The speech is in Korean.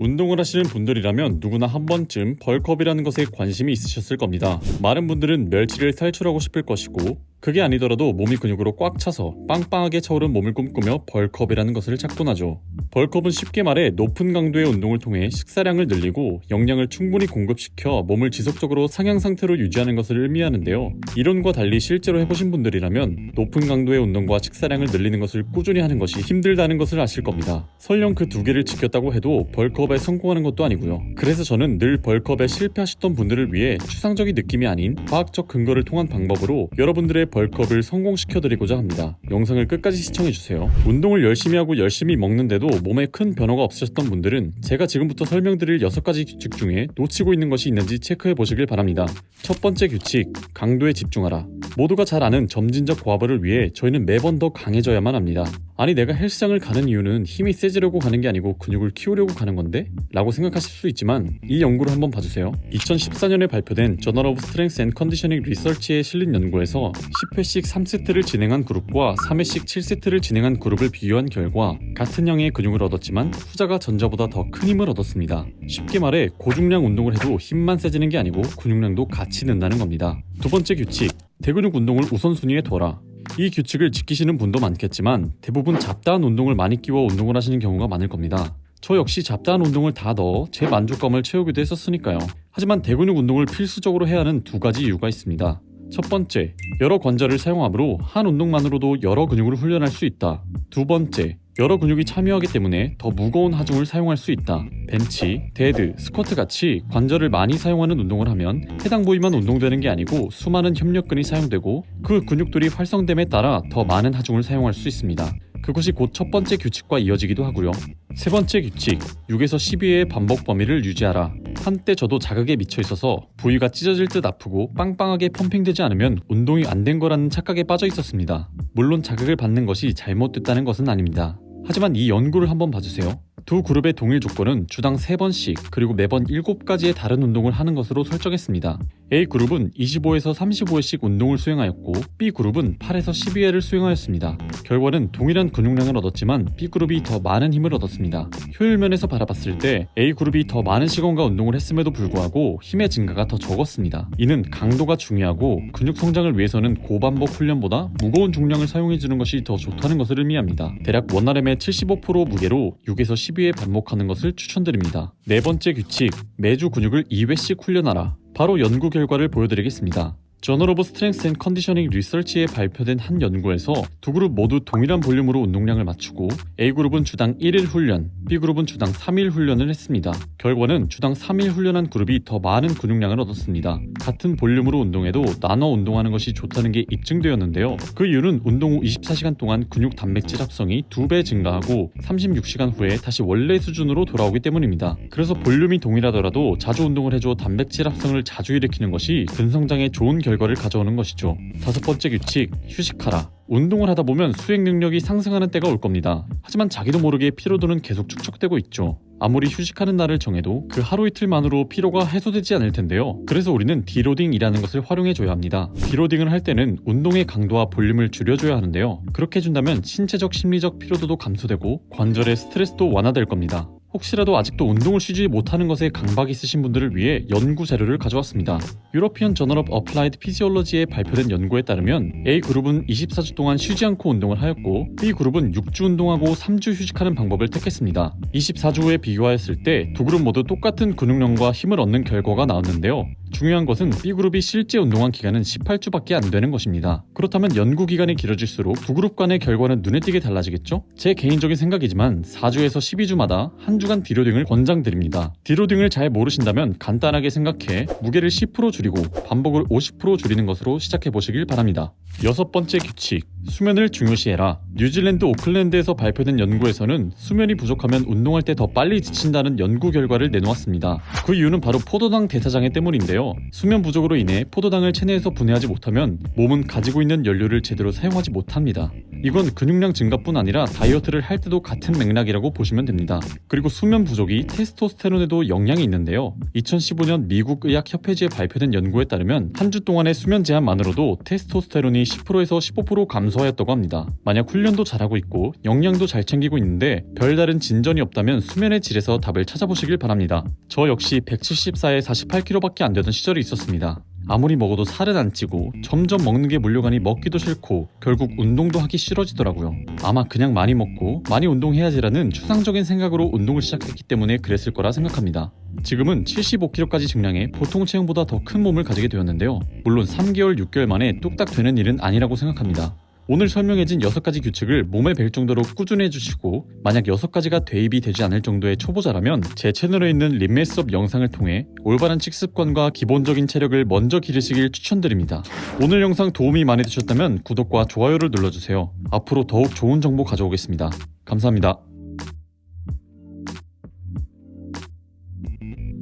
운동을 하시는 분들이라면 누구나 한 번쯤 벌크업이라는 것에 관심이 있으셨을 겁니다. 많은 분들은 멸치를 탈출하고 싶을 것이고, 그게 아니더라도 몸이 근육으로 꽉 차서 빵빵하게 차오른 몸을 꿈꾸며 벌크업이라는 것을 찾곤 하죠. 벌크업은 쉽게 말해 높은 강도의 운동을 통해 식사량을 늘리고 영양을 충분히 공급시켜 몸을 지속적으로 상향 상태로 유지하는 것을 의미하는데요. 이론과 달리 실제로 해보신 분들이라면 높은 강도의 운동과 식사량을 늘리는 것을 꾸준히 하는 것이 힘들다는 것을 아실 겁니다. 설령 그 두 개를 지켰다고 해도 벌크업에 성공하는 것도 아니고요. 그래서 저는 늘 벌크업에 실패하셨던 분들을 위해 추상적인 느낌이 아닌 과학적 근거를 통한 방법으로 여러분들의 벌크업을 성공시켜드리고자 합니다. 영상을 끝까지 시청해주세요. 운동을 열심히 하고 열심히 먹는데도 몸에 큰 변화가 없으셨던 분들은 제가 지금부터 설명드릴 6가지 규칙 중에 놓치고 있는 것이 있는지 체크해보시길 바랍니다. 첫 번째 규칙, 강도에 집중하라. 모두가 잘 아는 점진적 고화발을 위해 저희는 매번 더 강해져야만 합니다. 아니, 내가 헬스장을 가는 이유는 힘이 세지려고 가는 게 아니고 근육을 키우려고 가는 건데? 라고 생각하실 수 있지만 이 연구를 한번 봐주세요. 2014년에 발표된 저널 오브 스트렝스 앤 컨디셔닝 리서치에 실린 연구에서 10회씩 3세트를 진행한 그룹과 3회씩 7세트를 진행한 그룹을 비교한 결과 같은 양의 근육을 얻었지만 후자가 전자보다 더 큰 힘을 얻었습니다. 쉽게 말해 고중량 운동을 해도 힘만 세지는 게 아니고 근육량도 같이 는다는 겁니다. 두 번째 규칙, 대근육 운동을 우선순위에 둬라. 이 규칙을 지키시는 분도 많겠지만 대부분 잡다한 운동을 많이 끼워 운동을 하시는 경우가 많을 겁니다. 저 역시 잡다한 운동을 다 넣어 제 만족감을 채우기도 했었으니까요. 하지만 대근육 운동을 필수적으로 해야 하는 2가지 이유가 있습니다. 첫 번째, 여러 관절을 사용하므로 한 운동만으로도 여러 근육을 훈련할 수 있다. 두 번째, 여러 근육이 참여하기 때문에 더 무거운 하중을 사용할 수 있다. 벤치, 데드, 스쿼트 같이 관절을 많이 사용하는 운동을 하면 해당 부위만 운동되는 게 아니고 수많은 협력근이 사용되고 그 근육들이 활성됨에 따라 더 많은 하중을 사용할 수 있습니다. 그것이 곧 첫 번째 규칙과 이어지기도 하고요. 세 번째 규칙, 6에서 12회의 반복 범위를 유지하라. 한때 저도 자극에 미쳐 있어서 부위가 찢어질 듯 아프고 빵빵하게 펌핑되지 않으면 운동이 안 된 거라는 착각에 빠져 있었습니다. 물론 자극을 받는 것이 잘못됐다는 것은 아닙니다. 하지만 이 연구를 한번 봐주세요. 두 그룹의 동일 조건은 주당 3번씩 그리고 매번 7가지의 다른 운동을 하는 것으로 설정했습니다. A그룹은 25에서 35회씩 운동을 수행하였고 B그룹은 8에서 12회를 수행하였습니다. 결과는 동일한 근육량을 얻었지만 B그룹이 더 많은 힘을 얻었습니다. 효율 면에서 바라봤을 때 A그룹이 더 많은 시간과 운동을 했음에도 불구하고 힘의 증가가 더 적었습니다. 이는 강도가 중요하고 근육 성장을 위해서는 고반복 훈련보다 무거운 중량을 사용해주는 것이 더 좋다는 것을 의미합니다. 대략 원RM의 75% 무게로 6에서 12회 반복하는 것을 추천드립니다. 네 번째 규칙, 매주 근육을 2회씩 훈련하라. 바로 연구 결과를 보여드리겠습니다. 저널 오브 스트렝스 앤 컨디셔닝 리서치에 발표된 한 연구에서 두 그룹 모두 동일한 볼륨으로 운동량을 맞추고 A그룹은 주당 1일 훈련, B그룹은 주당 3일 훈련을 했습니다. 결과는 주당 3일 훈련한 그룹이 더 많은 근육량을 얻었습니다. 같은 볼륨으로 운동해도 나눠 운동하는 것이 좋다는 게 입증되었는데요. 그 이유는 운동 후 24시간 동안 근육 단백질 합성이 2배 증가하고 36시간 후에 다시 원래 수준으로 돌아오기 때문입니다. 그래서 볼륨이 동일하더라도 자주 운동을 해줘 단백질 합성을 자주 일으키는 것이 근성장에 좋은 결과를 가져오는 것이죠. 다섯 번째 규칙, 휴식하라. 운동을 하다 보면 수행 능력이 상승하는 때가 올 겁니다. 하지만 자기도 모르게 피로도는 계속 축적되고 있죠. 아무리 휴식하는 날을 정해도 그 하루 이틀만으로 피로가 해소되지 않을 텐데요. 그래서 우리는 디로딩이라는 것을 활용해줘야 합니다. 디로딩을 할 때는 운동의 강도와 볼륨을 줄여줘야 하는데요. 그렇게 해준다면 신체적 심리적 피로도도 감소되고 관절의 스트레스도 완화될 겁니다. 혹시라도 아직도 운동을 쉬지 못하는 것에 강박이 있으신 분들을 위해 연구 자료를 가져왔습니다. 유러피언 저널 오브 어플라이드 피지올로지에 발표된 연구에 따르면 A그룹은 24주 동안 쉬지 않고 운동을 하였고 B그룹은 6주 운동하고 3주 휴식하는 방법을 택했습니다. 24주 후에 비교하였을 때 두 그룹 모두 똑같은 근육량과 힘을 얻는 결과가 나왔는데요. 중요한 것은 B그룹이 실제 운동한 기간은 18주밖에 안 되는 것입니다. 그렇다면 연구 기간이 길어질수록 두 그룹 간의 결과는 눈에 띄게 달라지겠죠? 제 개인적인 생각이지만 4주에서 12주마다 한 주간 디로딩을 권장드립니다. 디로딩을 잘 모르신다면 간단하게 생각해 무게를 10% 줄이고 반복을 50% 줄이는 것으로 시작해 보시길 바랍니다. 여섯 번째 규칙, 수면을 중요시해라. 뉴질랜드 오클랜드에서 발표된 연구에서는 수면이 부족하면 운동할 때 더 빨리 지친다는 연구 결과를 내놓았습니다. 그 이유는 바로 포도당 대사장애 때문인데요. 수면 부족으로 인해 포도당을 체내에서 분해하지 못하면 몸은 가지고 있는 연료를 제대로 사용하지 못합니다. 이건 근육량 증가뿐 아니라 다이어트를 할 때도 같은 맥락이라고 보시면 됩니다. 그리고 수면 부족이 테스토스테론에도 영향이 있는데요. 2015년 미국 의학협회지에 발표된 연구에 따르면 한 주 동안의 수면 제한만으로도 테스토스테론이 10%에서 15% 감소하였다고 합니다. 만약 훈련도 잘하고 있고 영양도 잘 챙기고 있는데 별다른 진전이 없다면 수면의 질에서 답을 찾아보시길 바랍니다. 저 역시 174에 48kg밖에 안 되던 시절이 있었습니다. 아무리 먹어도 살은 안 찌고 점점 먹는 게 몰려가니 먹기도 싫고 결국 운동도 하기 싫어지더라고요. 아마 그냥 많이 먹고 많이 운동해야지라는 추상적인 생각으로 운동을 시작했기 때문에 그랬을 거라 생각합니다. 지금은 75kg까지 증량해 보통 체형보다 더 큰 몸을 가지게 되었는데요. 물론 3개월, 6개월 만에 뚝딱 되는 일은 아니라고 생각합니다. 오늘 설명해진 6가지 규칙을 몸에 뵐 정도로 꾸준히 해주시고 만약 6가지가 대입이 되지 않을 정도의 초보자라면 제 채널에 있는 림메스업 영상을 통해 올바른 식습관과 기본적인 체력을 먼저 기르시길 추천드립니다. 오늘 영상 도움이 많이 되셨다면 구독과 좋아요를 눌러주세요. 앞으로 더욱 좋은 정보 가져오겠습니다. 감사합니다.